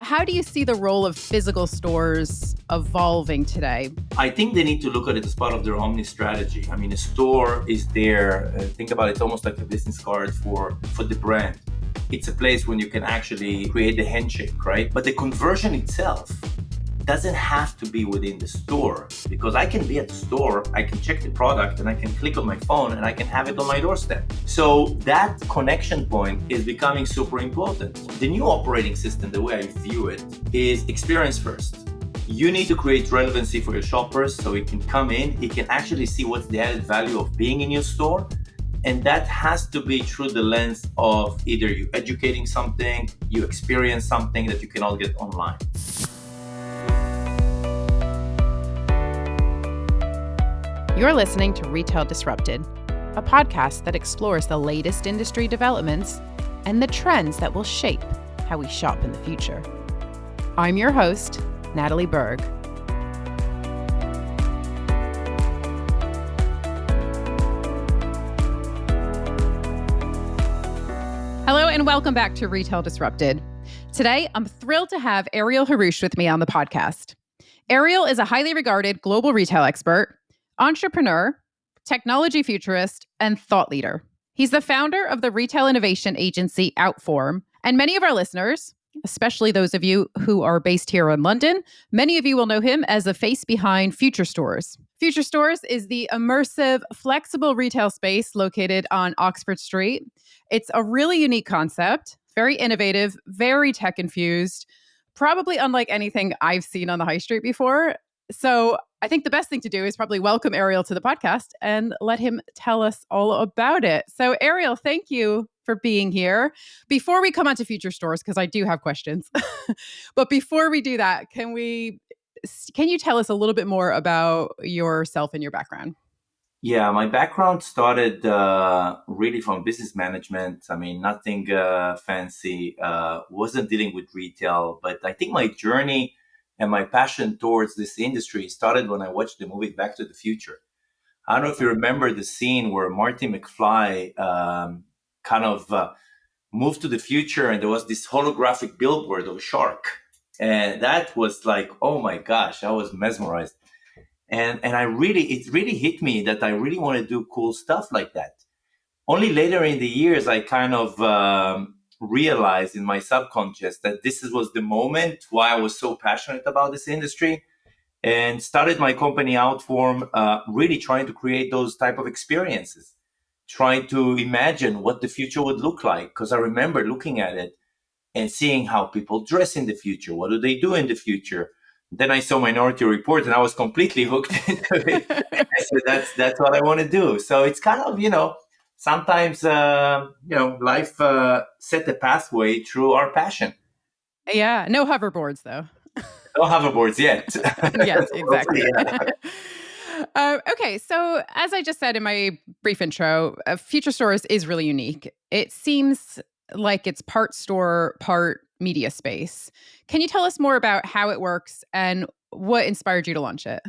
how do you see the role of physical stores evolving today? I think they need to look at it as part of their omni strategy. I mean, a store is there. Think about it, it's almost like a business card for the brand. It's a place when you can actually create the handshake, right? But the conversion itself doesn't have to be within the store, because I can be at the store, I can check the product, and I can click on my phone and I can have it on my doorstep. So that connection point is becoming super important. The new operating system, the way I view it, is experience first. You need to create relevancy for your shoppers so he can come in, he can actually see what's the added value of being in your store. And that has to be through the lens of either you educating something, you experience something that you can all get online. You're listening to Retail Disrupted, a podcast that explores the latest industry developments and the trends that will shape how we shop in the future. I'm your host, Natalie Berg. Hello and welcome back to Retail Disrupted. Today, I'm thrilled to have Ariel Haroush with me on the podcast. Ariel is a highly regarded global retail expert, entrepreneur, technology futurist, and thought leader. He's the founder of the retail innovation agency Outform, and many of our listeners, especially those of you who are based here in London, many of you will know him as the face behind Future Stores. Future Stores is the immersive, flexible retail space located on Oxford Street. It's a really unique concept, very innovative, very tech-infused, probably unlike anything I've seen on the high street before. So I think the best thing to do is probably welcome Ariel to the podcast and let him tell us all about it. So Ariel, thank you for being here. Before we come on to Future Stores, because I do have questions, but before we do that, can you tell us a little bit more about yourself and your background? Yeah, my background started really from business management. I mean, nothing fancy, wasn't dealing with retail, but I think my journey and my passion towards this industry started when I watched the movie Back to the Future. I don't know if you remember the scene where Marty McFly moved to the future and there was this holographic billboard of a shark. And that was like, oh my gosh, I was mesmerized. And it really hit me that I really want to do cool stuff like that. Only later in the years, I kind of realized in my subconscious that was the moment why I was so passionate about this industry, and started my company Outform, really trying to create those type of experiences, trying to imagine what the future would look like. Because I remember looking at it and seeing how people dress in the future. What do they do in the future? Then I saw Minority Report and I was completely hooked into it. I said, that's what I want to do. So it's kind of, sometimes, life set a pathway through our passion. Yeah, no hoverboards though. No hoverboards yet. Yes, exactly. Okay, so as I just said in my brief intro, Future Stores is really unique. It seems like it's part store, part media space. Can you tell us more about how it works and what inspired you to launch it?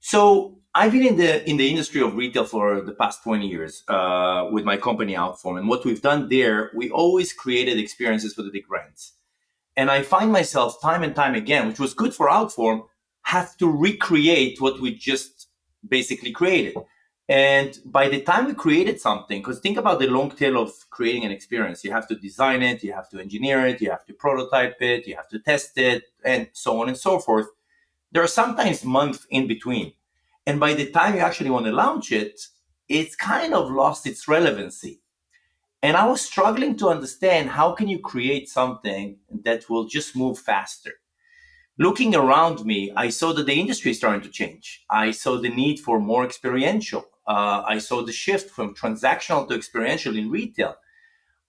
So I've been in the industry of retail for the past 20 years with my company Outform. And what we've done there, we always created experiences for the big brands. And I find myself time and time again, which was good for Outform, have to recreate what we just basically created. And by the time we created something, because think about the long tail of creating an experience, you have to design it, you have to engineer it, you have to prototype it, you have to test it, and so on and so forth. There are sometimes months in between. And by the time you actually want to launch it, it's kind of lost its relevancy. And I was struggling to understand, how can you create something that will just move faster? Looking around me, I saw that the industry is starting to change. I saw the need for more experiential. I saw the shift from transactional to experiential in retail.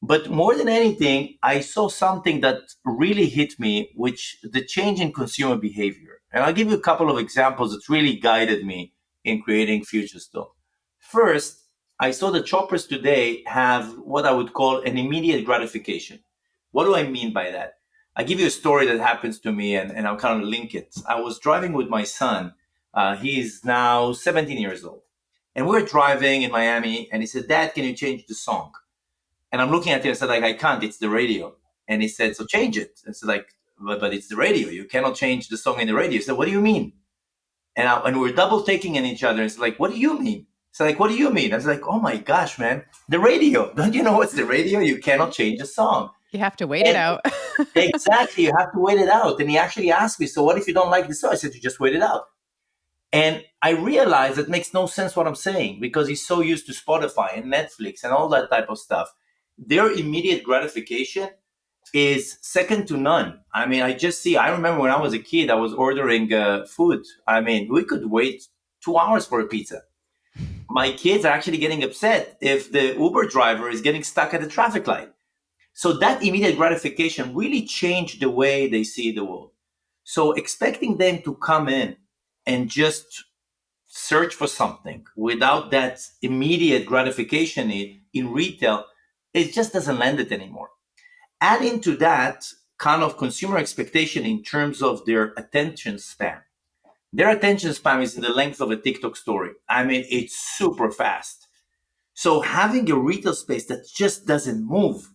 But more than anything, I saw something that really hit me, which the change in consumer behavior. And I'll give you a couple of examples that really guided me in creating Future Store. First, I saw that shoppers today have what I would call an immediate gratification. What do I mean by that? I give you a story that happens to me, and I'll kind of link it. I was driving with my son. He's now 17 years old. And we're driving in Miami, and he said, "Dad, can you change the song?" And I'm looking at him and said, I can't, it's the radio. And he said, "So change it." And I said, but it's the radio. You cannot change the song in the radio. So what do you mean? And we're double taking in each other. It's like, what do you mean? It's like, what do you mean? I was like, oh my gosh, man, the radio. Don't you know what's the radio? You cannot change the song. You have to wait it And out. exactly, you have to wait it out. And he actually asked me, so what if you don't like the song? I said, you just wait it out. And I realized it makes no sense what I'm saying, because he's so used to Spotify and Netflix and all that type of stuff. Their immediate gratification is second to none. I mean, I remember when I was a kid, I was ordering food. I mean, we could wait 2 hours for a pizza. My kids are actually getting upset if the Uber driver is getting stuck at the traffic light. So that immediate gratification really changed the way they see the world. So expecting them to come in and just search for something without that immediate gratification in retail, it just doesn't lend it anymore. Add into that kind of consumer expectation in terms of their attention span. Their attention span is in the length of a TikTok story. I mean, it's super fast. So having a retail space that just doesn't move,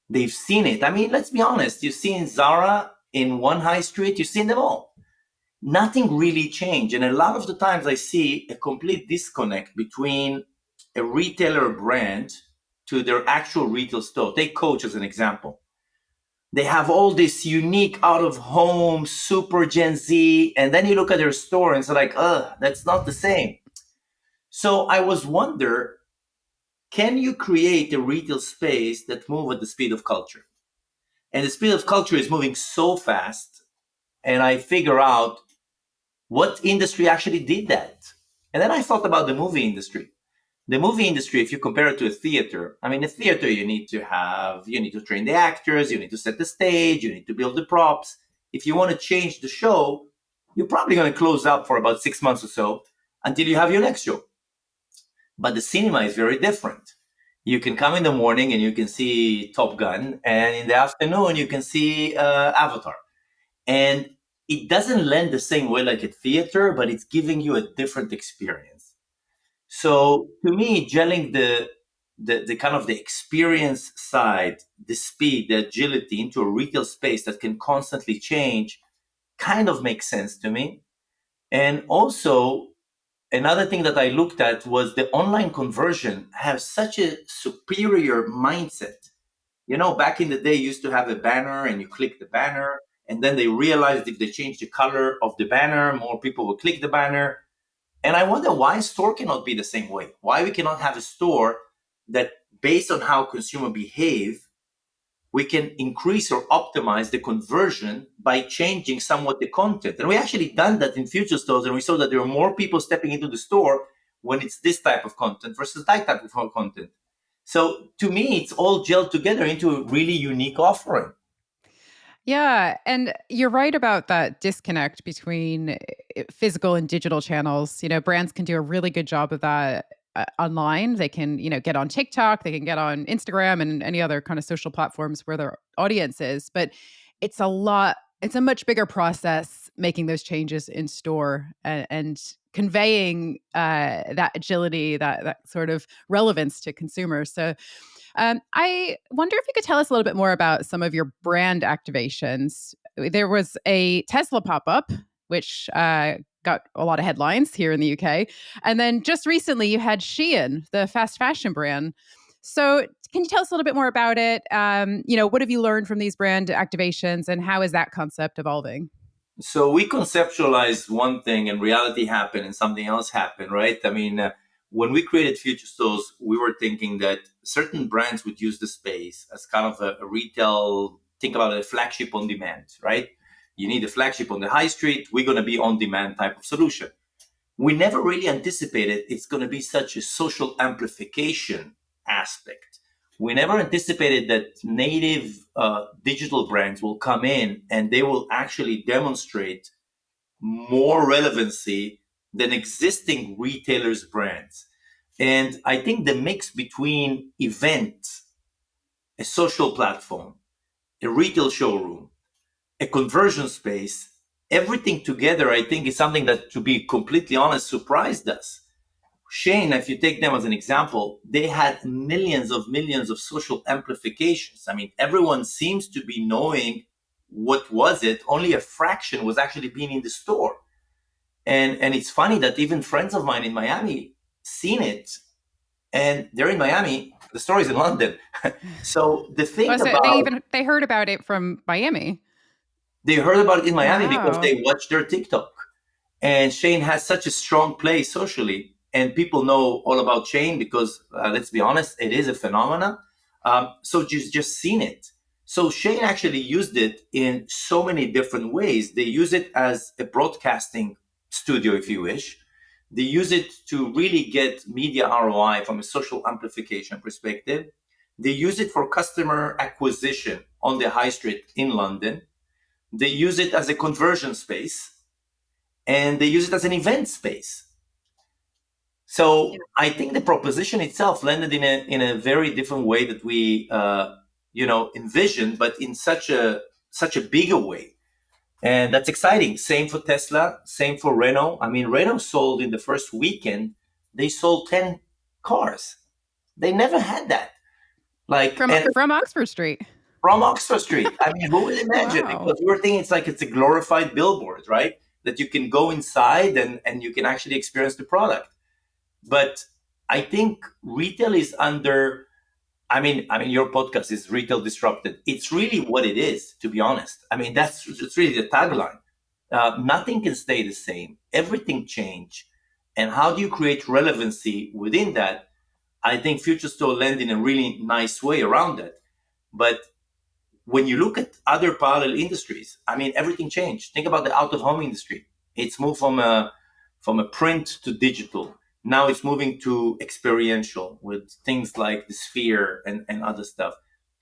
they've seen it. I mean, let's be honest. You've seen Zara in one high street, you've seen them all. Nothing really changed. And a lot of the times I see a complete disconnect between a retailer brand to their actual retail store. Take Coach as an example. They have all this unique out of home, super Gen Z, and then you look at their store and it's like, that's not the same. So I was wonder, can you create a retail space that move at the speed of culture? And the speed of culture is moving so fast. And I figure out what industry actually did that. And then I thought about the movie industry. The movie industry, if you compare it to a theater, I mean, a theater, you need to train the actors, you need to set the stage, you need to build the props. If you want to change the show, you're probably going to close up for about 6 months or so until you have your next show. But the cinema is very different. You can come in the morning and you can see Top Gun, and in the afternoon, you can see Avatar. And it doesn't lend the same way like a theater, but it's giving you a different experience. So to me, gelling the kind of the experience side, the speed, the agility into a retail space that can constantly change kind of makes sense to me. And also another thing that I looked at was the online conversion have such a superior mindset. You know, back in the day, you used to have a banner and you click the banner, and then they realized if they change the color of the banner, more people will click the banner. And I wonder why a store cannot be the same way. Why we cannot have a store that, based on how consumer behave, we can increase or optimize the conversion by changing somewhat the content. And we actually done that in future stores, and we saw that there are more people stepping into the store when it's this type of content versus that type of content. So to me, it's all gelled together into a really unique offering. Yeah, and you're right about that disconnect between physical and digital channels. You know, brands can do a really good job of that online. They can, get on TikTok, they can get on Instagram and any other kind of social platforms where their audience is, but it's a much bigger process making those changes in store and conveying that agility, that sort of relevance to consumers. So I wonder if you could tell us a little bit more about some of your brand activations. There was a Tesla pop up, which got a lot of headlines here in the UK. And then just recently, you had Shein, the fast fashion brand. So, can you tell us a little bit more about it? What have you learned from these brand activations, and how is that concept evolving? So we conceptualized one thing and reality happened and something else happened, right? I mean, when we created Future Stores, we were thinking that certain brands would use the space as kind of a retail, think about a flagship on demand, right? You need a flagship on the high street. We're going to be on demand type of solution. We never really anticipated it's going to be such a social amplification aspect. We never anticipated that native digital brands will come in and they will actually demonstrate more relevancy than existing retailers' brands. And I think the mix between event, a social platform, a retail showroom, a conversion space, everything together, I think is something that, to be completely honest, surprised us. Shein, if you take them as an example, they had millions of social amplifications. I mean, everyone seems to be knowing what was it, only a fraction was actually being in the store. And it's funny that even friends of mine in Miami seen it, and they're in Miami. The store is in London. So the Oh, thing so about they heard about it from Miami. they heard about it in Miami because Wow. they watched their TikTok. And Shein has such a strong place socially, and people know all about Shein because, let's be honest, it is a phenomenon. So just seen it. So Shein actually used it in so many different ways. They use it as a broadcasting studio, if you wish. They use it to really get media ROI from a social amplification perspective. They use it for customer acquisition on the high street in London. They use it as a conversion space, and they use it as an event space. So I think the proposition itself landed in a very different way that we envisioned, but in such a bigger way, and that's exciting. Same for Tesla, same for Renault. I mean, Renault sold in the first weekend, they sold 10 cars. They never had that. Like, From and from Oxford Street. from Oxford Street. I mean, who would imagine? Wow. Because we were thinking it's like it's a glorified billboard, right? That you can go inside and you can actually experience the product. But I think retail is under. I mean, your podcast is retail disrupted. It's really what it is, to be honest. I mean, that's it's really the tagline. Nothing can stay the same. Everything change. And how do you create relevancy within that? I think Future Store land in a really nice way around that. But when you look at other parallel industries, I mean, everything changed. Think about the out of home industry. It's moved from a print to digital. Now it's moving to experiential with things like the sphere and other stuff.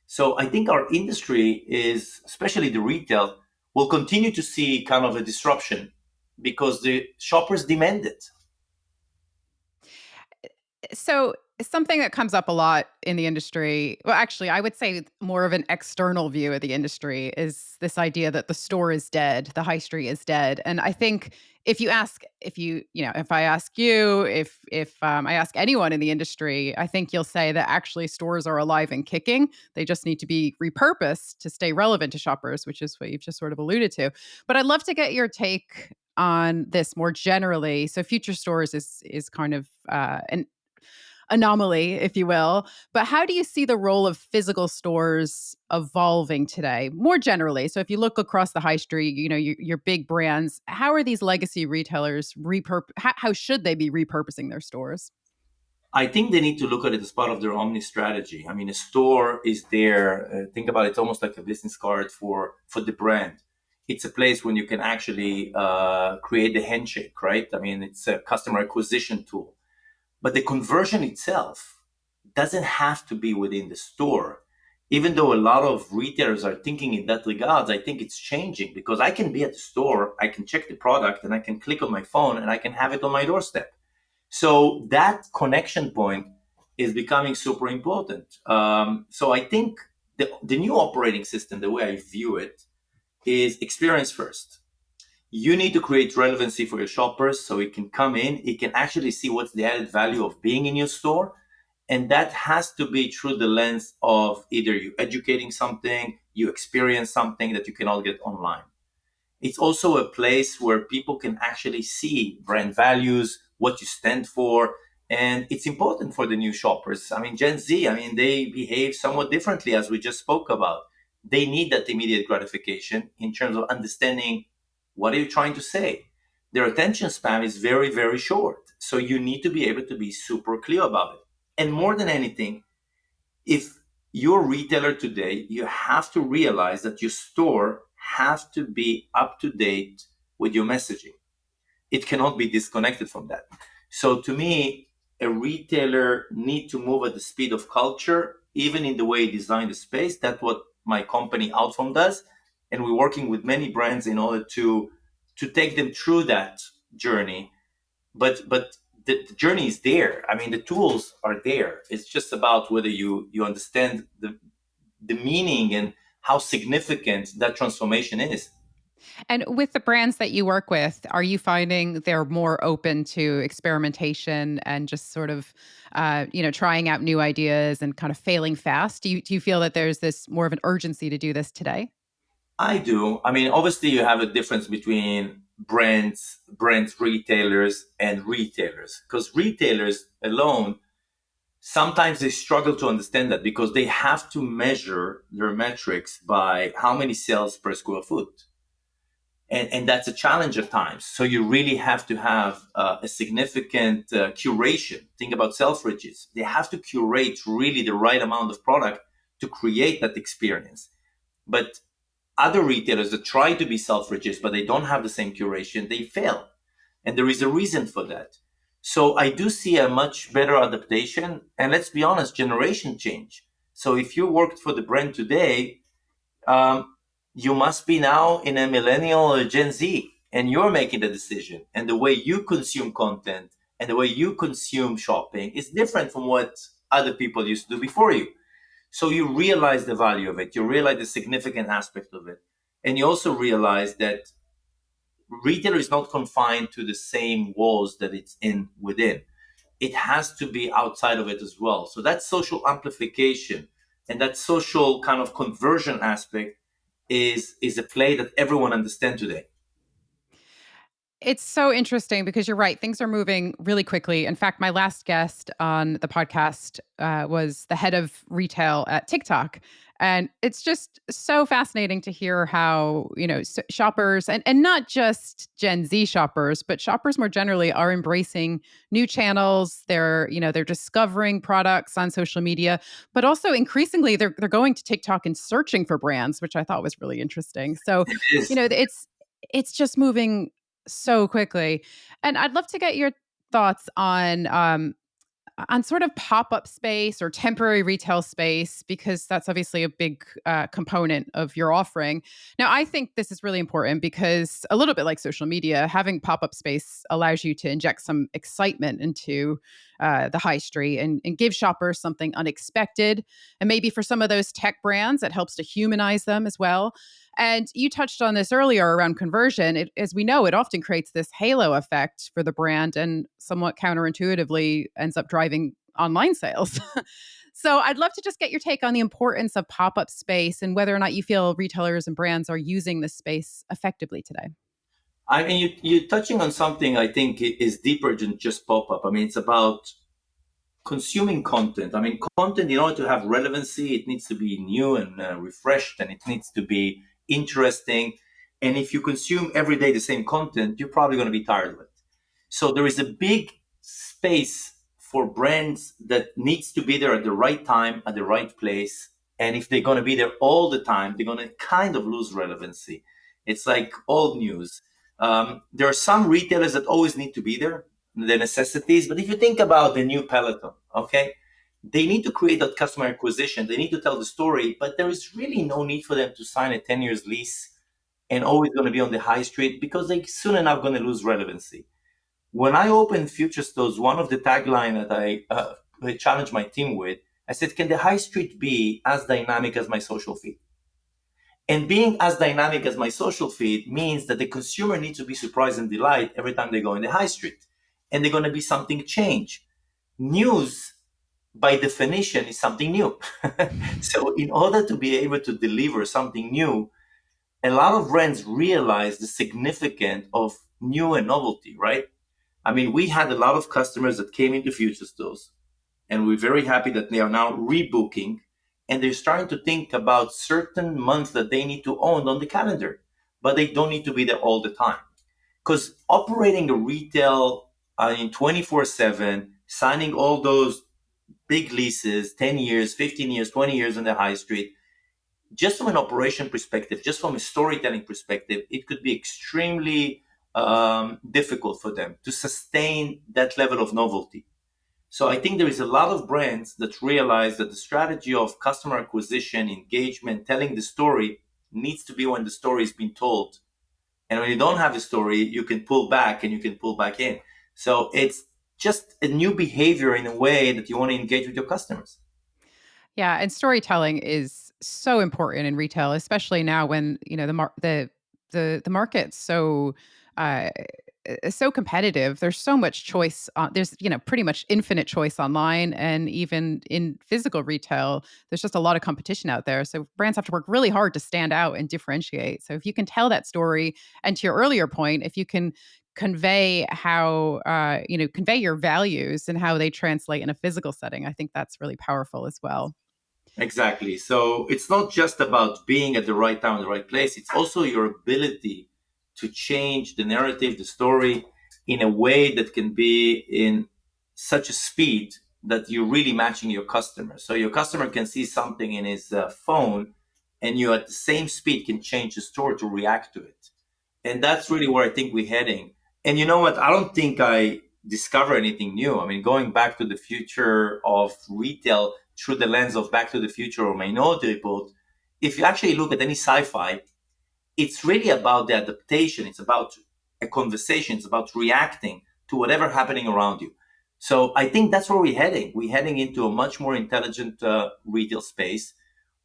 So I think our industry is, especially the retail, will continue to see kind of a disruption because the shoppers demand it. So something that comes up a lot in the industry, well, actually, I would say more of an external view of the industry is this idea that the store is dead, the high street is dead. And I think if I ask you, if I ask anyone in the industry, I think you'll say that actually stores are alive and kicking. They just need to be repurposed to stay relevant to shoppers, which is what you've just sort of alluded to. But I'd love to get your take on this more generally. So future stores is kind of an anomaly, if you will. But how do you see the role of physical stores evolving today, more generally? So if you look across the high street, your big brands, how are these legacy retailers how should they be repurposing their stores? I think they need to look at it as part of their omni strategy. I mean, a store is there. Think about it, it's almost like a business card for the brand. It's a place when you can actually create the handshake, right? I mean, it's a customer acquisition tool. But the conversion itself doesn't have to be within the store. Even though a lot of retailers are thinking in that regards, I think it's changing because I can be at the store, I can check the product, and I can click on my phone and I can have it on my doorstep. So that connection point is becoming super important. So I think the new operating system, the way I view it, is experience first. You need to create relevancy for your shoppers so it can come in, it can actually see what's the added value of being in your store. And that has to be through the lens of either you educating something, you experience something that you cannot get online. It's also a place where people can actually see brand values, what you stand for. And it's important for the new shoppers. I mean, Gen Z, I mean, they behave somewhat differently as we just spoke about. They need that immediate gratification in terms of understanding what are you trying to say. Their attention span is very, very short. So you need to be able to be super clear about it. And more than anything, if you're a retailer today, you have to realize that your store has to be up to date with your messaging. It cannot be disconnected from that. So to me, a retailer need to move at the speed of culture, even in the way he design the space. That's what my company Outform does. And we're working with many brands in order to take them through that journey. But the journey is there. I mean, the tools are there. It's just about whether you understand the meaning and how significant that transformation is. And with the brands that you work with, are you finding they're more open to experimentation and just sort of, trying out new ideas and kind of failing fast? Do you feel that there's this more of an urgency to do this today? I do. I mean, obviously, you have a difference between retailers, and retailers, because retailers alone sometimes they struggle to understand that because they have to measure their metrics by how many sales per square foot. And that's a challenge at times. So you really have to have a significant curation. Think about Selfridges. They have to curate really the right amount of product to create that experience. But other retailers that try to be Selfridges, but they don't have the same curation, they fail. And there is a reason for that. So I do see a much better adaptation. And let's be honest, generation change. So if you worked for the brand today, um, you must be now in a millennial or Gen Z, and you're making the decision. And the way you consume content and the way you consume shopping is different from what other people used to do before you. So you realize the value of it, you realize the significant aspect of it. And you also realize that retail is not confined to the same walls that it's in within. It has to be outside of it as well. So that social amplification and that social kind of conversion aspect is a play that everyone understands today. It's so interesting because you're right. Things are moving really quickly. In fact, my last guest on the podcast was the head of retail at TikTok. And it's just so fascinating to hear how, shoppers and not just Gen Z shoppers, but shoppers more generally are embracing new channels. They're discovering products on social media, but also increasingly they're going to TikTok and searching for brands, which I thought was really interesting. So, It you is. know, it's just moving so quickly. And I'd love to get your thoughts on sort of pop-up space or temporary retail space, because that's obviously a big component of your offering. Now, I think this is really important because, a little bit like social media, having pop-up space allows you to inject some excitement into the high street and give shoppers something unexpected. And maybe for some of those tech brands, it helps to humanize them as well. And you touched on this earlier around conversion. As we know, it often creates this halo effect for the brand and somewhat counterintuitively ends up driving online sales. So I'd love to just get your take on the importance of pop-up space and whether or not you feel retailers and brands are using this space effectively today. I mean, you're touching on something I think is deeper than just pop up. I mean, it's about consuming content. I mean, content, in order to have relevancy, it needs to be new and refreshed, and it needs to be interesting. And if you consume every day the same content, you're probably going to be tired of it. So there is a big space for brands that needs to be there at the right time, at the right place. And if they're going to be there all the time, they're going to kind of lose relevancy. It's like old news. There are some retailers that always need to be there, the necessities. But if you think about the new Peloton, okay, they need to create that customer acquisition. They need to tell the story, but there is really no need for them to sign a 10 years lease and always going to be on the high street because they soon enough going to lose relevancy. When I opened Future Stores, one of the tagline that I challenged my team with, I said, can the high street be as dynamic as my social feed? And being as dynamic as my social feed means that the consumer needs to be surprised and delight every time they go in the high street. And they're going to be something change. News, by definition, is something new. So in order to be able to deliver something new, a lot of brands realize the significance of new and novelty, right? I mean, we had a lot of customers that came into Future Stores, and we're very happy that they are now rebooking, and they're starting to think about certain months that they need to own on the calendar, but they don't need to be there all the time. Because operating a retail in 24/7, signing all those big leases, 10 years, 15 years, 20 years on the high street, just from an operation perspective, just from a storytelling perspective, it could be extremely difficult for them to sustain that level of novelty. So I think there is a lot of brands that realize that the strategy of customer acquisition, engagement, telling the story needs to be when the story is being told. And when you don't have a story, you can pull back and you can pull back in. So it's just a new behavior in a way that you want to engage with your customers. Yeah, and storytelling is so important in retail, especially now when the market's so uh, so competitive. There's so much choice. There's, pretty much infinite choice online, and even in physical retail, there's just a lot of competition out there. So brands have to work really hard to stand out and differentiate. So if you can tell that story, and to your earlier point, if you can convey how, convey your values and how they translate in a physical setting, I think that's really powerful as well. Exactly. So it's not just about being at the right time, in the right place. It's also your ability to change the narrative, the story in a way that can be in such a speed that you're really matching your customer. So your customer can see something in his phone, and you at the same speed can change the store to react to it. And that's really where I think we're heading. And you know what? I don't think I discover anything new. I mean, going back to the future of retail through the lens of Back to the Future or Minority Report, if you actually look at any sci-fi, it's really about the adaptation. It's about a conversation. It's about reacting to whatever happening around you. So I think that's where we're heading. We're heading into a much more intelligent retail space.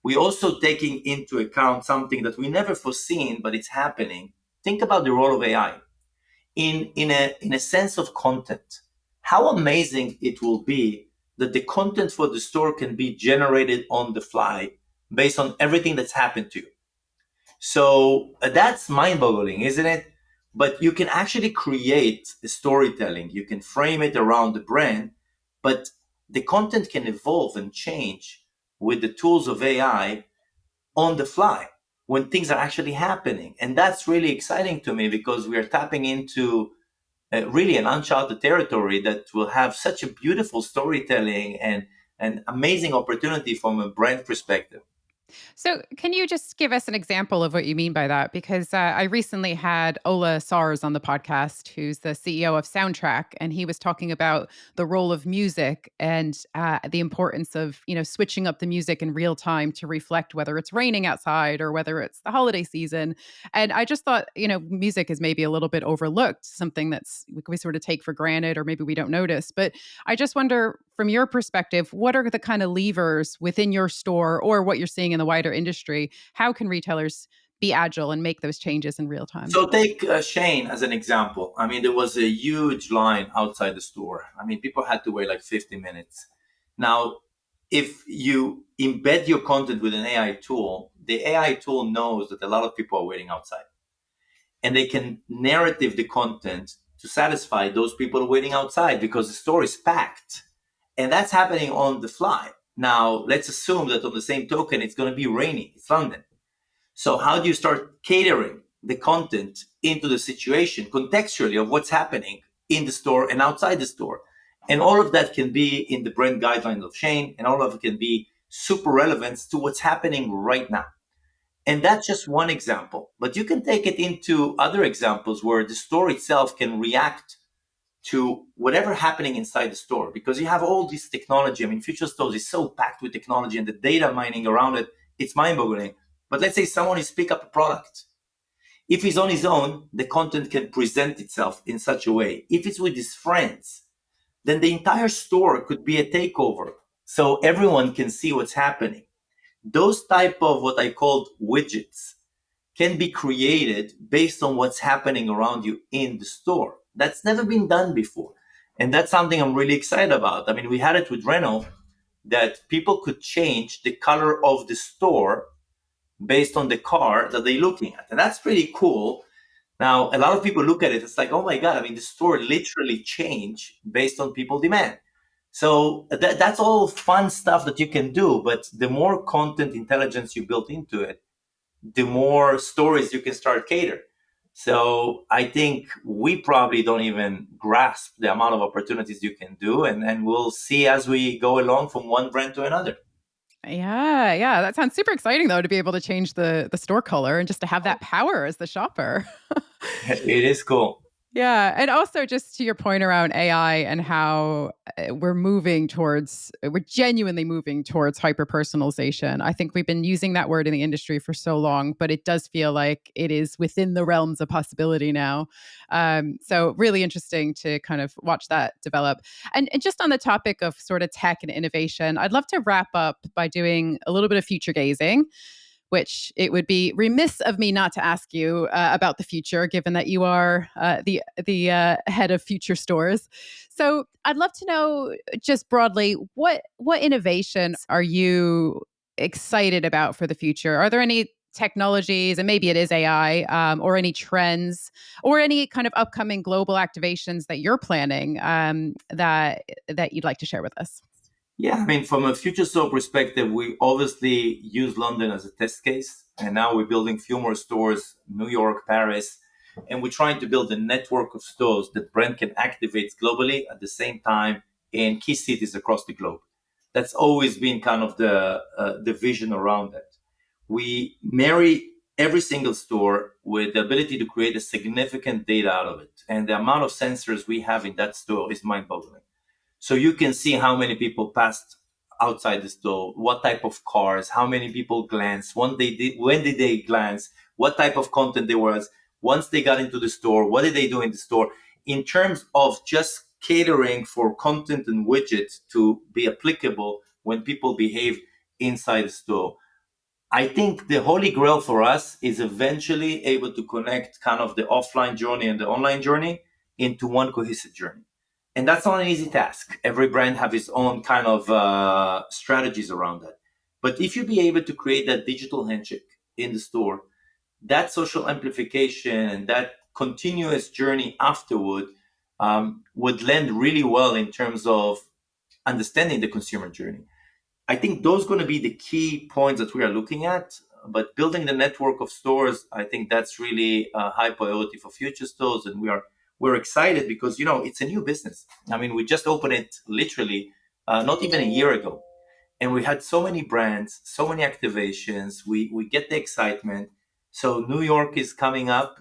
We're also taking into account something that we never foreseen, but it's happening. Think about the role of AI in a sense of content. How amazing it will be that the content for the store can be generated on the fly based on everything that's happened to you. So that's mind-boggling, isn't it? But you can actually create a storytelling. You can frame it around the brand, but the content can evolve and change with the tools of AI on the fly when things are actually happening. And that's really exciting to me because we are tapping into really an uncharted territory that will have such a beautiful storytelling and an amazing opportunity from a brand perspective. So, can you just give us an example of what you mean by that? Because I recently had Ola Sars on the podcast, who's the CEO of Soundtrack, and he was talking about the role of music and the importance of switching up the music in real time to reflect whether it's raining outside or whether it's the holiday season. And I just thought, music is maybe a little bit overlooked, something that's we sort of take for granted, or maybe we don't notice. But I just wonder, from your perspective, what are the kind of levers within your store or what you're seeing in the wider industry? How can retailers be agile and make those changes in real time? So take Shein as an example. I mean, there was a huge line outside the store. I mean, people had to wait like 50 minutes. Now, if you embed your content with an AI tool, the AI tool knows that a lot of people are waiting outside, and they can narrative the content to satisfy those people waiting outside because the store is packed. And that's happening on the fly. Now, let's assume that on the same token, it's going to be rainy. It's London. So how do you start catering the content into the situation contextually of what's happening in the store and outside the store? And all of that can be in the brand guidelines of Shein, and all of it can be super relevant to what's happening right now. And that's just one example. But you can take it into other examples where the store itself can react to whatever happening inside the store because you have all this technology. I mean, future stores is so packed with technology and the data mining around it, it's mind-boggling. But let's say someone is pick up a product. If he's on his own, the content can present itself in such a way. If it's with his friends, then the entire store could be a takeover. So everyone can see what's happening. Those type of what I called widgets can be created based on what's happening around you in the store. That's never been done before. And that's something I'm really excited about. I mean, we had it with Renault that people could change the color of the store based on the car that they're looking at. And that's pretty cool. Now, a lot of people look at it, it's like, oh my God, I mean, the store literally changed based on people demand. So that's all fun stuff that you can do. But the more content intelligence you built into it, the more stories you can start cater. So I think we probably don't even grasp the amount of opportunities you can do, and we'll see as we go along from one brand to another. Yeah, yeah, that sounds super exciting though, to be able to change the store color and just to have that power as the shopper. It is cool. Yeah, and also just to your point around AI and how we're genuinely moving towards hyper personalization. I think we've been using that word in the industry for so long, but it does feel like it is within the realms of possibility now. So really interesting to kind of watch that develop. And just on the topic of sort of tech and innovation, I'd love to wrap up by doing a little bit of future gazing. which it would be remiss of me not to ask you about the future, given that you are the head of future stores. So I'd love to know, just broadly, what innovations are you excited about for the future? Are there any technologies, and maybe it is AI, or any trends, or any kind of upcoming global activations that you're planning, that you'd like to share with us? Yeah, I mean, from a future store perspective, we obviously use London as a test case, and now we're building few more stores, New York, Paris, and we're trying to build a network of stores that brand can activate globally at the same time in key cities across the globe. That's always been kind of the vision around it. We marry every single store with the ability to create a significant data out of it, and the amount of sensors we have in that store is mind-boggling. So you can see how many people passed outside the store, what type of cars, how many people glanced, when did they glance, what type of content there was, once they got into the store, what did they do in the store, in terms of just catering for content and widgets to be applicable when people behave inside the store. I think the holy grail for us is eventually able to connect kind of the offline journey and the online journey into one cohesive journey. And that's not an easy task. Every brand have its own kind of strategies around that. But if you be able to create that digital handshake in the store, that social amplification and that continuous journey afterward would lend really well in terms of understanding the consumer journey. I think those are going to be the key points that we are looking at. But building the network of stores, I think that's really a high priority for future stores, and we're excited because it's a new business. I mean, we just opened it literally not even a year ago, and we had so many brands, so many activations. We get the excitement. So New York is coming up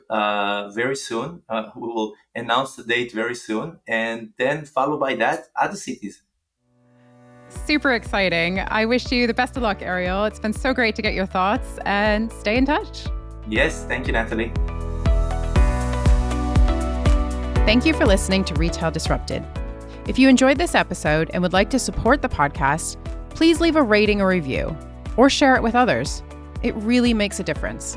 very soon. We will announce the date very soon, and then followed by that, other cities. Super exciting. I wish you the best of luck, Ariel. It's been so great to get your thoughts, and stay in touch. Yes, thank you, Natalie. Thank you for listening to Retail Disrupted. If you enjoyed this episode and would like to support the podcast, please leave a rating or review or share it with others. It really makes a difference.